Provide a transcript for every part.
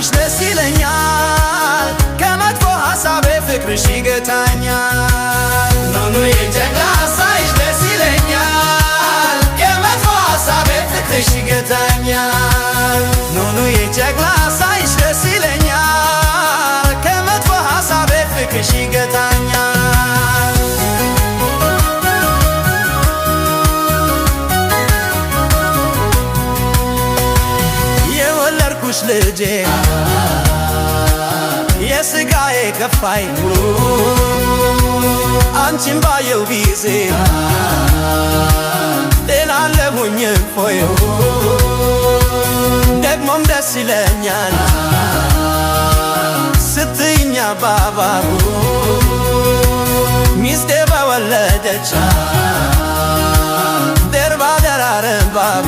ሳይሽ ደስ ይለኛል ከመጥፎ ሐሳቤ ፍቅርሽ ይገታኛል ኑኑዬ ጨቅላ ሳይሽ ደስ ይለኛል ከመጥፎ ሐሳቤ ፍቅርሽ ይገታኛል ኑኑዬ ጨቅላ ሳይሽ ደስ ይለኛል ከመጥፎ ሐሳቤ ፍቅርሽ ይገታኛል የወለድኩሽ ልጄ የሥጋዬ ከፋይ አንቺን ባየው ጊዜ ሌላ አለሁኝ እፎይ ደግሞም ደስ ይለኛል ስትይኝ አባባ ሚስቴ በወለደች ደርባ ደራረባቡ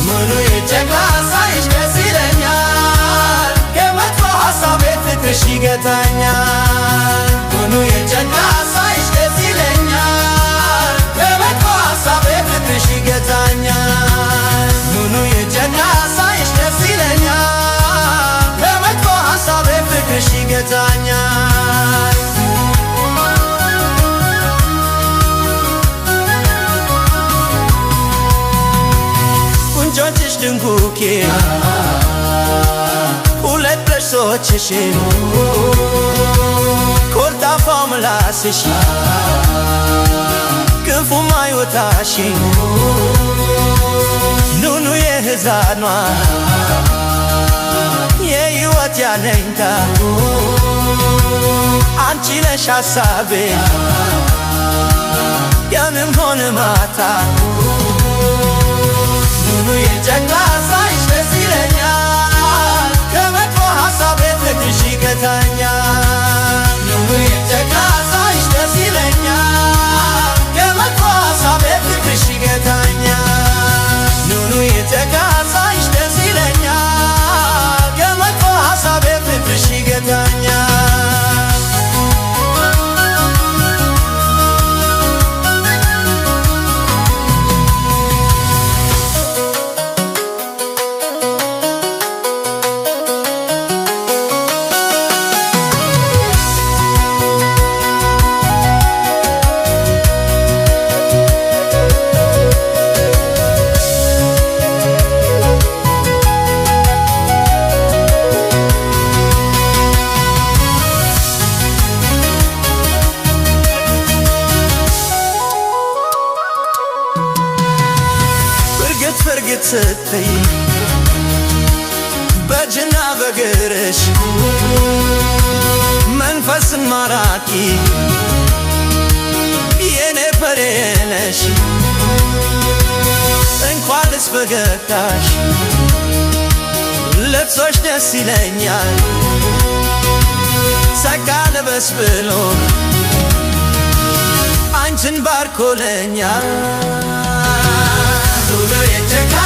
ኑኑዬ ጨቅላ ሳይሽ ደስ ይለኛል ከመጥፎ ሐሳቤ ፍቅርሽ ይገታኛል ኑኑዬ ጨቅላ ሳይሽ ደስ ይለኛል ከመጥፎ ሐሳቤ ፍቅርሽ ይገታኛል ኑኑዬ ጨቅላ ሳይሽ ደስ ይለኛል ከመጥፎ ሐሳቤ ፍቅርሽ ይገታኛል ቁንጮችሽ ድንኩኬ ሁለት ጥርሶችሽ ኮርታፋው ምላስሽ ክንፉ ማይወጣሽ ኑኑዬ ሕፃኗ የሕይወት ያለኝታ አንቺ ነሽ ሐሳቤ ቀንም ሆነ ማታ ኑኑዬ ጨቅላ ሳይሽ ደስ ይለኛል ከመጥፎ ሐሳቤ ፍቅርሽ ይገታኛል ኑኑዬ ጨቅላ ሳይሽ ደስ ይለኛል ከመጥፎ ሐሳቤ ፍቅርሽ ይገታኛል ኑኑዬ ጨቅላ ሳይሽ ደስ ይለኛል ከመጥፎ ሐሳቤ ፍቅርሽ ይገታኛል ፍርግት ስትይ በእጅና በእግርሽ መንፈስን ማራኪ የኔ ፍሬ ነሽ እንኳንስ ፈገግታሽ ልብሶሽ ደስ ይለኛል ጸጋ ልበስ ብሎ አንቺን ባርኮለኛል ኑኑዬ ጨቅላ